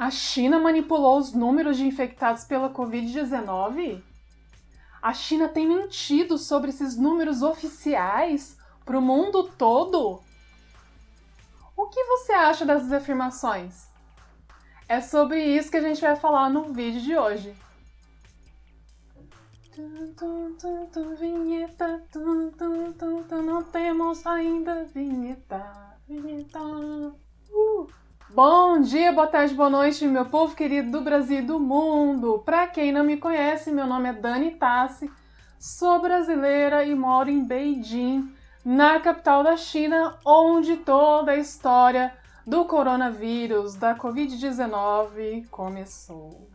A China manipulou os números de infectados pela Covid-19? A China tem mentido sobre esses números oficiais para o mundo todo? O que você acha dessas afirmações? É sobre isso que a gente vai falar no vídeo de hoje. Vinheta, não temos ainda vinheta. Bom dia, boa tarde, boa noite, meu povo querido do Brasil e do mundo. Para quem não me conhece, meu nome é Dani Tassi, sou brasileira e moro em Beijing, na capital da China, onde toda a história do coronavírus, da Covid-19, começou.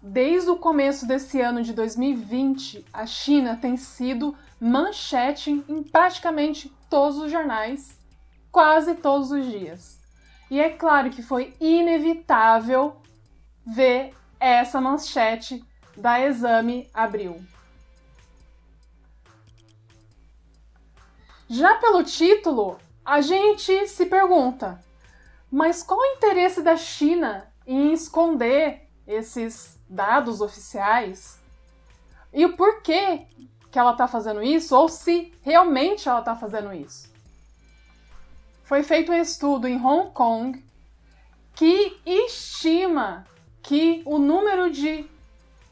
Desde o começo desse ano de 2020, a China tem sido manchete em praticamente todos os jornais, quase todos os dias. E é claro que foi inevitável ver essa manchete da Exame Abril. Já pelo título, a gente se pergunta, mas qual o interesse da China em esconder esses dados oficiais? E o porquê que ela está fazendo isso, ou se realmente ela está fazendo isso? Foi feito um estudo em Hong Kong que estima que o número de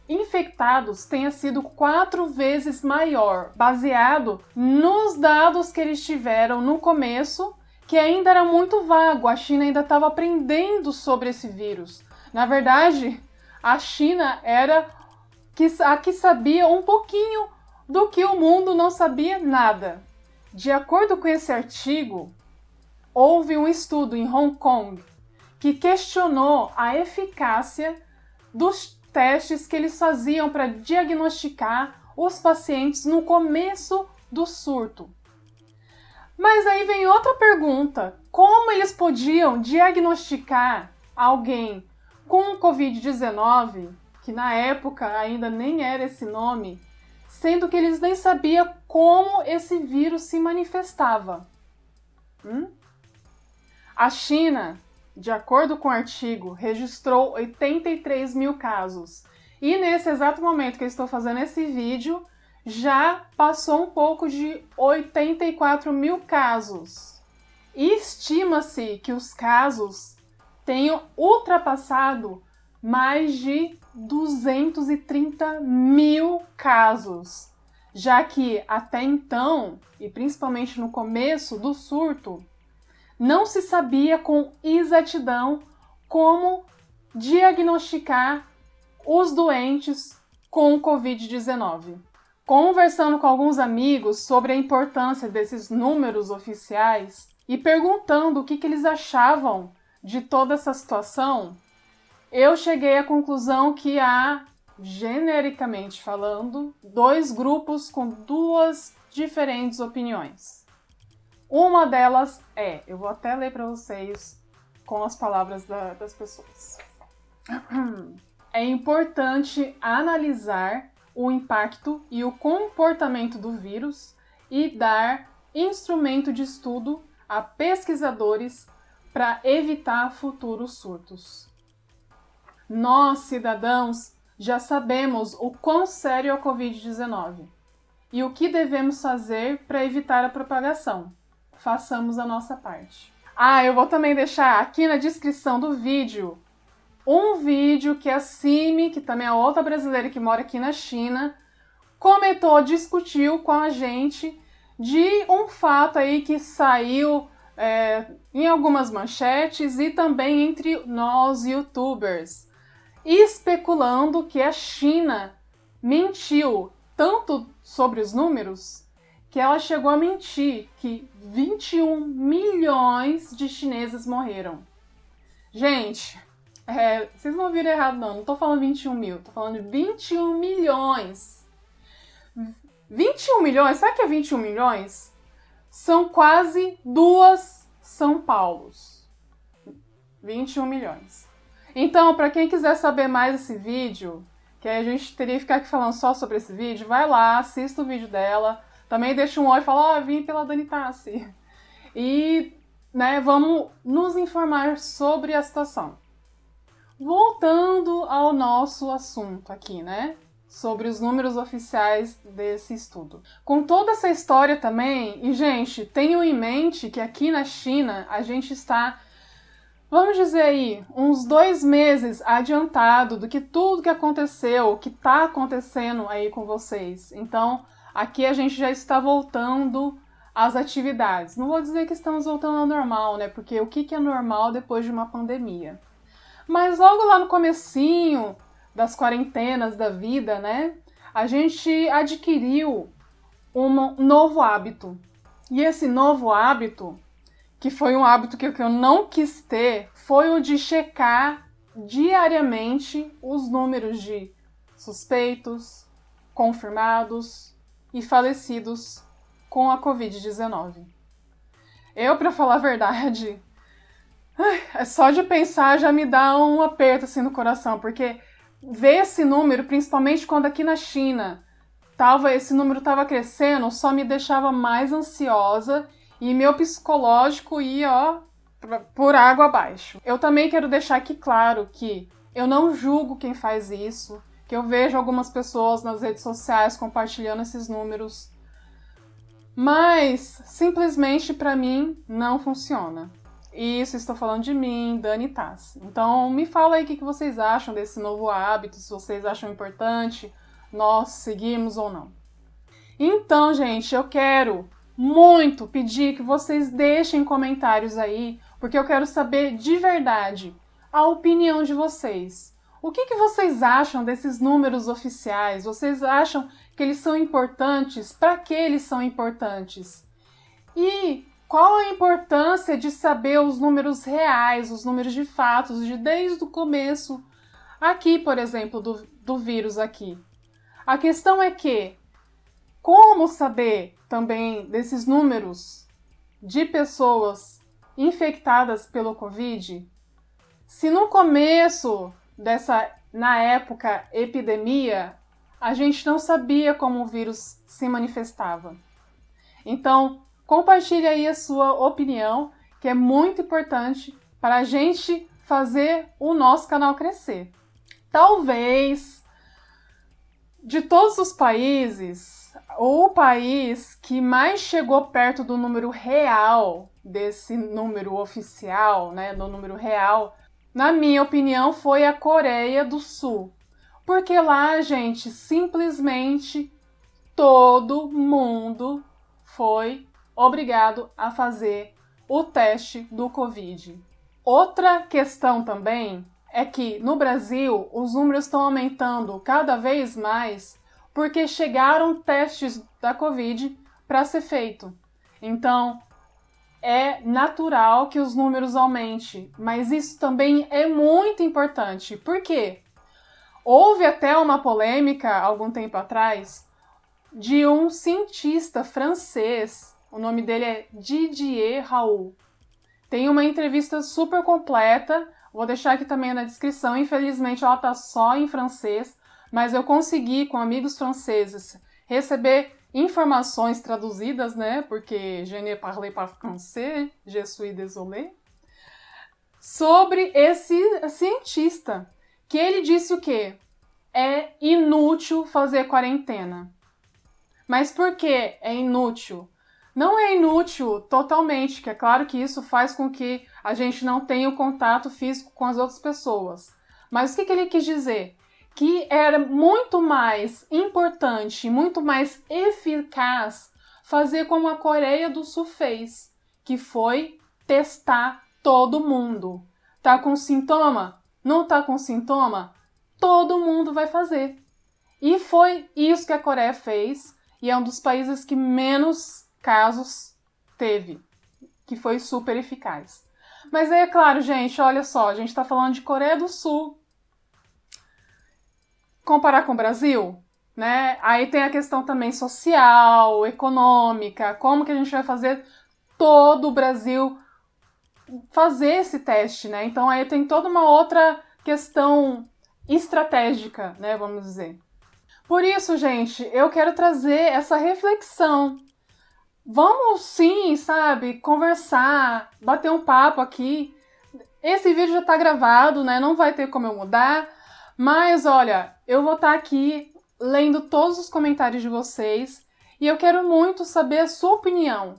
infectados tenha sido 4 vezes maior, baseado nos dados que eles tiveram no começo, que ainda era muito vago. A China ainda estava aprendendo sobre esse vírus. Na verdade, a China era a que sabia um pouquinho do que o mundo não sabia nada. De acordo com esse artigo, houve um estudo em Hong Kong que questionou a eficácia dos testes que eles faziam para diagnosticar os pacientes no começo do surto. Mas aí vem outra pergunta: como eles podiam diagnosticar alguém com Covid-19, que na época ainda nem era esse nome, sendo que eles nem sabiam como esse vírus se manifestava? A China, de acordo com o artigo, registrou 83 mil casos. E nesse exato momento que eu estou fazendo esse vídeo, já passou um pouco de 84 mil casos. E estima-se que os casos tenham ultrapassado mais de 230 mil casos. Já que até então, e principalmente no começo do surto, não se sabia com exatidão como diagnosticar os doentes com Covid-19. Conversando com alguns amigos sobre a importância desses números oficiais e perguntando o que eles achavam de toda essa situação, eu cheguei à conclusão que há, genericamente falando, 2 grupos com 2 diferentes opiniões. Uma delas eu vou até ler para vocês com as palavras das pessoas. É importante analisar o impacto e o comportamento do vírus e dar instrumento de estudo a pesquisadores para evitar futuros surtos. Nós, cidadãos, já sabemos o quão sério é a Covid-19 e o que devemos fazer para evitar a propagação. Façamos a nossa parte. Eu vou também deixar aqui na descrição do vídeo um vídeo que a Simi, que também é outra brasileira que mora aqui na China, discutiu com a gente de um fato aí que saiu em algumas manchetes e também entre nós youtubers, especulando que a China mentiu tanto sobre os números que ela chegou a mentir que 21 milhões de chineses morreram. Gente, vocês não ouviram errado não tô falando 21 mil, tô falando 21 milhões. 21 milhões, sabe o que é 21 milhões? São quase 2 São Paulos. 21 milhões. Então, para quem quiser saber mais desse vídeo, que a gente teria que ficar aqui falando só sobre esse vídeo, vai lá, assista o vídeo dela. Também deixa um oi e fala, vim pela Dani Tassi. E, vamos nos informar sobre a situação. Voltando ao nosso assunto aqui, né? Sobre os números oficiais desse estudo. Com toda essa história também, e gente, tenham em mente que aqui na China a gente está, vamos dizer aí, uns 2 meses adiantado do que tudo que aconteceu, que está acontecendo aí com vocês. Então, aqui a gente já está voltando às atividades. Não vou dizer que estamos voltando ao normal, né? Porque o que é normal depois de uma pandemia? Mas logo lá no comecinho das quarentenas da vida, né? A gente adquiriu um novo hábito. E esse novo hábito, que foi um hábito que eu não quis ter, foi o de checar diariamente os números de suspeitos, confirmados e falecidos com a Covid-19. Eu, para falar a verdade, é só de pensar já me dá um aperto assim no coração, porque ver esse número, principalmente quando aqui na China esse número estava crescendo, só me deixava mais ansiosa e meu psicológico ia, por água abaixo. Eu também quero deixar aqui claro que eu não julgo quem faz isso, que eu vejo algumas pessoas nas redes sociais compartilhando esses números, mas simplesmente para mim não funciona. Isso, estou falando de mim, Dani Tassi. Então, me fala aí o que vocês acham desse novo hábito, se vocês acham importante nós seguirmos ou não. Então, gente, eu quero muito pedir que vocês deixem comentários aí, porque eu quero saber de verdade a opinião de vocês. O que vocês acham desses números oficiais? Vocês acham que eles são importantes? Para que eles são importantes? E qual a importância de saber os números reais, os números de fatos, desde o começo, aqui, por exemplo, do vírus aqui? A questão é que, como saber também desses números de pessoas infectadas pelo Covid, se no começo na época epidemia, a gente não sabia como o vírus se manifestava. Então, compartilhe aí a sua opinião, que é muito importante para a gente fazer o nosso canal crescer. Talvez, de todos os países, o país que mais chegou perto do número real, desse número oficial, né, do número real, na minha opinião, foi a Coreia do Sul. Porque lá, gente, simplesmente todo mundo foi obrigado a fazer o teste do Covid. Outra questão também é que no Brasil os números estão aumentando cada vez mais porque chegaram testes da Covid para ser feito. Então é natural que os números aumentem, mas isso também é muito importante. Por quê? Houve até uma polêmica algum tempo atrás de um cientista francês. O nome dele é Didier Raoult. Tem uma entrevista super completa, vou deixar aqui também na descrição. Infelizmente ela tá só em francês, mas eu consegui, com amigos franceses, receber informações traduzidas, né? Porque je ne parle pas français, je suis désolé. Sobre esse cientista, que ele disse o quê? É inútil fazer quarentena. Mas por que é inútil? Não é inútil totalmente, que é claro que isso faz com que a gente não tenha o contato físico com as outras pessoas. Mas o que ele quis dizer? Que era muito mais importante, muito mais eficaz fazer como a Coreia do Sul fez, que foi testar todo mundo. Tá com sintoma? Não tá com sintoma? Todo mundo vai fazer. E foi isso que a Coreia fez, e é um dos países que menos casos teve, que foi super eficaz. Mas aí é claro, gente, olha só, a gente está falando de Coreia do Sul. Comparar com o Brasil, né? Aí tem a questão também social, econômica, como que a gente vai fazer todo o Brasil fazer esse teste, né? Então aí tem toda uma outra questão estratégica, né, vamos dizer. Por isso, gente, eu quero trazer essa reflexão. Vamos sim, sabe, conversar, bater um papo aqui. Esse vídeo já tá gravado, né? Não vai ter como eu mudar. Mas, olha, eu vou estar aqui lendo todos os comentários de vocês e eu quero muito saber a sua opinião.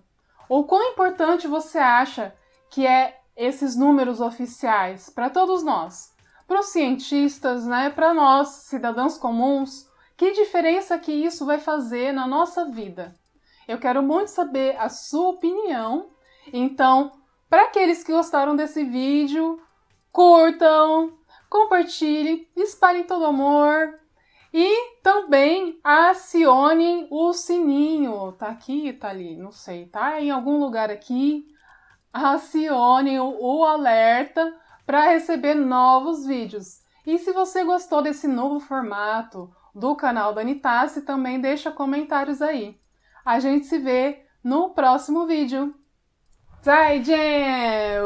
O quão importante você acha que é esses números oficiais para todos nós? Para os cientistas, né? Para nós, cidadãos comuns, que diferença que isso vai fazer na nossa vida? Eu quero muito saber a sua opinião. Então, para aqueles que gostaram desse vídeo, curtam, compartilhem, espalhem todo amor e também acionem o sininho. Tá aqui, tá ali, não sei, tá em algum lugar aqui. Acionem o alerta para receber novos vídeos. E se você gostou desse novo formato do canal da Anitassi, também deixa comentários aí. A gente se vê no próximo vídeo. 再见！